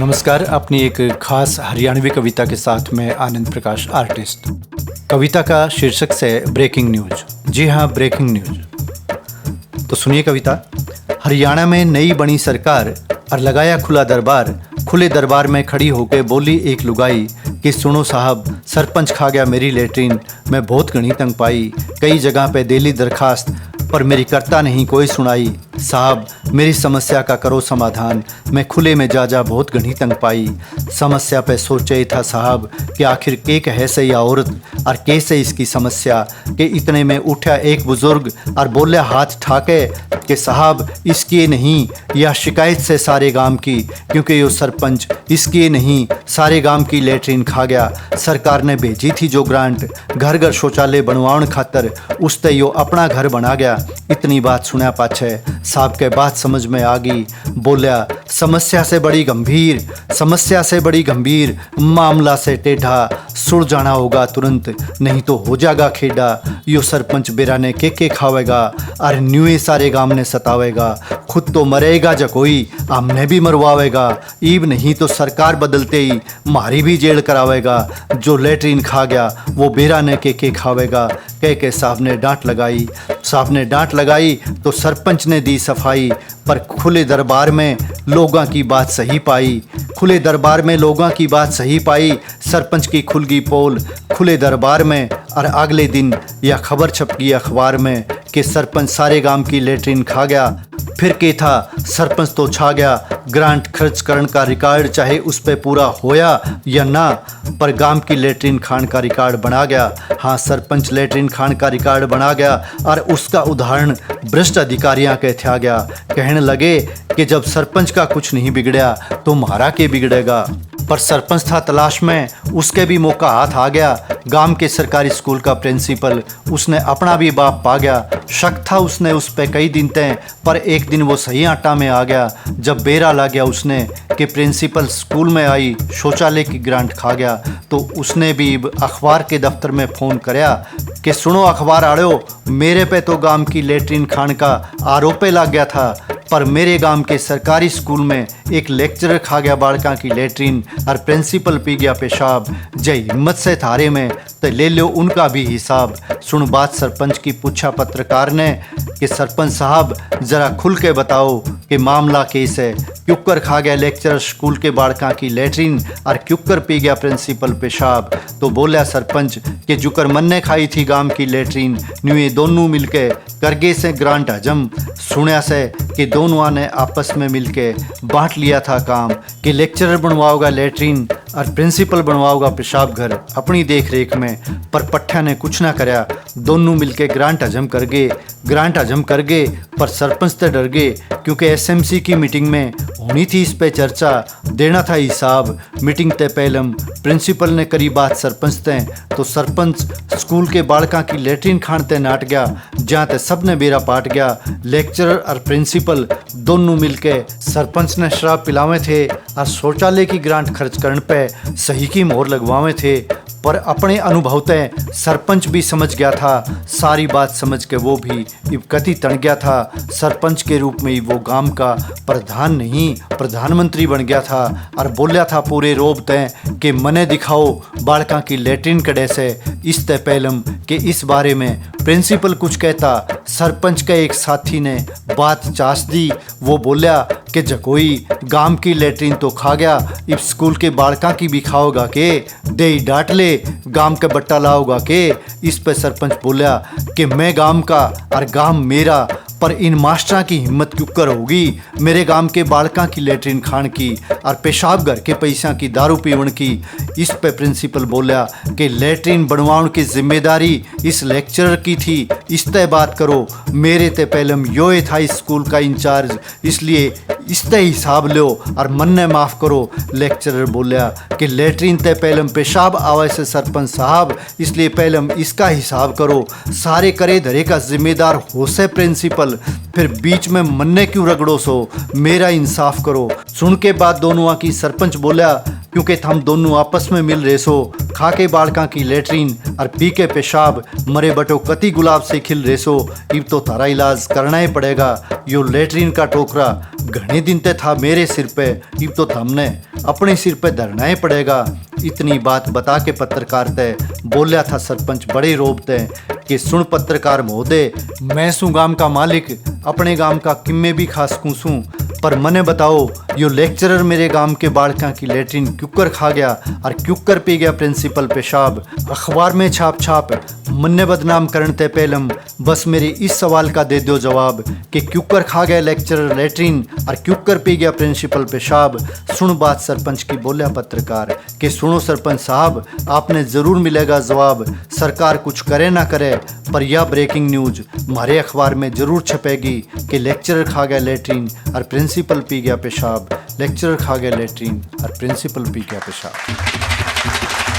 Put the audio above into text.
नमस्कार। अपनी एक खास हरियाणवी कविता के साथ मैं आनंद प्रकाश आर्टिस्ट। कविता का शीर्षक से ब्रेकिंग न्यूज। जी हाँ, ब्रेकिंग न्यूज। तो सुनिए कविता। हरियाणा में नई बनी सरकार और लगाया खुला दरबार। खुले दरबार में खड़ी होकर बोली एक लुगाई कि सुनो साहब, सरपंच खा गया मेरी लेटरिन। मैं बहुत घनी तंग पाई, कई जगह पे देली दरखास्त, पर मेरी करता नहीं कोई सुनाई। साहब मेरी समस्या का करो समाधान, मैं खुले में जा बहुत घनी तंग पाई। समस्या पे सोचे था साहब कि आखिर के कहे से या औरत और कैसे इसकी समस्या के इतने में उठा एक बुजुर्ग और बोले हाथ ठाके कि साहब इसकी नहीं, यह शिकायत से सारे गांव की, क्योंकि यो सरपंच इसकी नहीं सारे गांव की लेटरिन खा गया। सरकार ने भेजी थी जो ग्रांट घर घर शौचालय बनवाउण खातर, उसते यो अपना घर बना गया। इतनी बात सुना पाछे साहब के बात समझ में आ गई। बोलिया समस्या से बड़ी गंभीर, समस्या से बड़ी गंभीर, मामला से टेढ़ा, सुलझाना होगा तुरंत, नहीं तो हो जाएगा खेड़ा। यो सरपंच बेरा ने के खावेगा और न्यूए सारे गांव ने सतावेगा। खुद तो मरेगा जा कोई, हमने भी मरवावेगा। ईब नहीं तो सरकार बदलते ही मारी भी जेल करावेगा। जो लेटरिन खा गया वो बेरा ने के खावेगा। कह के साहब ने डांट लगाई। साहब ने डांट लगाई तो सरपंच ने दी सफाई, पर खुले दरबार में लोगों की बात सही पाई। खुले दरबार में लोगों की बात सही पाई। सरपंच की खुल गई पोल खुले दरबार में, और अगले दिन यह खबर छप गई अखबार में कि सरपंच सारे गांव की लेटरिन खा गया। फिर के था सरपंच तो छा गया, ग्रांट खर्च करने का रिकॉर्ड चाहे उस पे पूरा होया या ना, पर गांव की लेटरिन खान का रिकॉर्ड बना गया। हाँ, सरपंच लेटरिन खान का रिकॉर्ड बना गया और उसका उदाहरण भ्रष्ट अधिकारियों के था गया। कहने लगे कि जब सरपंच का कुछ नहीं बिगड़ा तो हमारा के बिगड़ेगा। पर सरपंच था तलाश में, उसके भी मौका हाथ आ गया। गांव के सरकारी स्कूल का प्रिंसिपल, उसने अपना भी बाप पा गया। शक था उसने उस पे कई दिन तक, पर एक दिन वो सही आटा में आ गया। जब बेरा ला गया उसने कि प्रिंसिपल स्कूल में आई शौचालय की ग्रांट खा गया, तो उसने भी अखबार के दफ्तर में फ़ोन कराया कि सुनो अखबार आड़ो, मेरे पे तो गांव की लेटरिन खान का आरोप लग गया था, पर मेरे गांव के सरकारी स्कूल में एक लेक्चरर खा गया बालका की लेटरिन और प्रिंसिपल पी गया पेशाब। जय हिम्मत से थारे में तो ले लो उनका भी हिसाब। सुन बात सरपंच की पूछा पत्रकार ने कि सरपंच साहब जरा खुल के बताओ कि मामला कैसे है। क्यूकर खा गया लेक्चरर स्कूल के बालका की लेटरिन और क्यूकर पी गया प्रिंसिपल पेशाब। तो बोला सरपंच कि जुकर मन ने खाई थी गांव की लेटरिन, न्यूए दोनों मिलके करगे से ग्रांट हजम। सुनया से कि दोनों ने आपस में मिलके बांट लिया था काम कि लेक्चरर बनवाओगा लेटरिन और प्रिंसिपल बनवाओगा पेशाब घर अपनी देख रेख में। पर पट्ठा ने कुछ ना करया, दोनों मिलके ग्रांट हजम कर गए। पर सरपंच तो डर गए, क्योंकि एसएमसी की मीटिंग में होनी थी इस पे चर्चा, देना था हिसाब। मीटिंग ते पहलम प्रिंसिपल ने करी बात सरपंच ते, तो सरपंच स्कूल के बालका की लेटरिन खान ते नाट गया, जहाँ ते सब ने बेरा पाट गया। लेक्चरर और प्रिंसिपल दोनों मिलके सरपंच ने शराब पिलावे थे और शौचालय की ग्रांट खर्च करने पे सही की मोहर लगवावे थे। पर अपने अनुभव तय सरपंच भी समझ गया था, सारी बात समझ के वो भी इबकती तन गया था। सरपंच के रूप में ही वो गांव का प्रधान नहीं प्रधानमंत्री बन गया था और बोलिया था पूरे रोब तय कि मने दिखाओ बालका की लेटरिन कड़े से। इस तय पहलम कि इस बारे में प्रिंसिपल कुछ कहता, सरपंच के एक साथी ने बात चास दी। वो बोलिया कि जकोई गांव की लेटरिन तो खा गया, इब स्कूल के बालका की भी खाओगा के, दे डांट ले गांव के बट्टा लाओगा के। इस पे सरपंच बोलिया कि मैं गांव का और गांव मेरा, पर इन मास्टरों की हिम्मत क्यों कर होगी मेरे गांव के बालका की लेटरिन खान की और पेशाब घर के पैसा की दारू पीवन की। इस पे प्रिंसिपल बोला कि लेटरिन बनवाउन की जिम्मेदारी इस लेक्चरर की थी, इस तय बात करो, मेरे ते पहलम योए था इस स्कूल का इंचार्ज, इसलिए इस तय हिसाब लो और मन ने माफ़ करो। लेक्चरर बोला कि लेटरिन ते पहलम पेशाब आवे से सरपंच साहब, इसलिए पहलम इसका हिसाब करो, सारे करे धरे का जिम्मेदार हो से प्रिंसिपल, फिर बीच में मन्ने क्यों रगड़ो सो, मेरा इंसाफ करो। सुन के बाद दोनों की सरपंच बोला क्योंकि थम दोनों आपस में मिल रहे सो, खा के बाड़का की लेटरीन और पी के पेशाब, मरे बटो कति गुलाब से खिल रहे सो, इब तो तारा इलाज करना ही पड़ेगा। यो लेटरीन का टोकरा घने दिन ते था मेरे सिर पे, इब तो थमने अपने सिर पे धरना ही पड़ेगा। इतनी बात बता के पत्रकार तय बोलिया था सरपंच बड़े रोबते कि सुन पत्रकार महोदय, मैं सू गांव का मालिक, अपने गांव का किम्मे भी खास सूं, पर मने बताओ यो लेक्चरर मेरे गांव के बाड़का की लेटरिन क्यूकर खा गया और क्यूकर पी गया प्रिंसिपल पेशाब। अखबार में छाप छाप मन्ने बदनाम करने ते पहलम बस मेरे इस सवाल का दे दो जवाब कि क्यूकर खा गया लेक्चरर लेटरिन और क्यूकर पी गया प्रिंसिपल पेशाब। सुन बात सरपंच की बोलिया पत्रकार कि सुनो सरपंच साहब, आपने ज़रूर मिलेगा जवाब, सरकार कुछ करे ना करे पर यह ब्रेकिंग न्यूज हमारे अखबार में ज़रूर छपेगी कि लेक्चरर खा गया लेटरिन और प्रिंसिपल पी गया पेशाब, लेक्चरर खा गया लेटरिन और प्रिंसिपल पी गया पेशाब।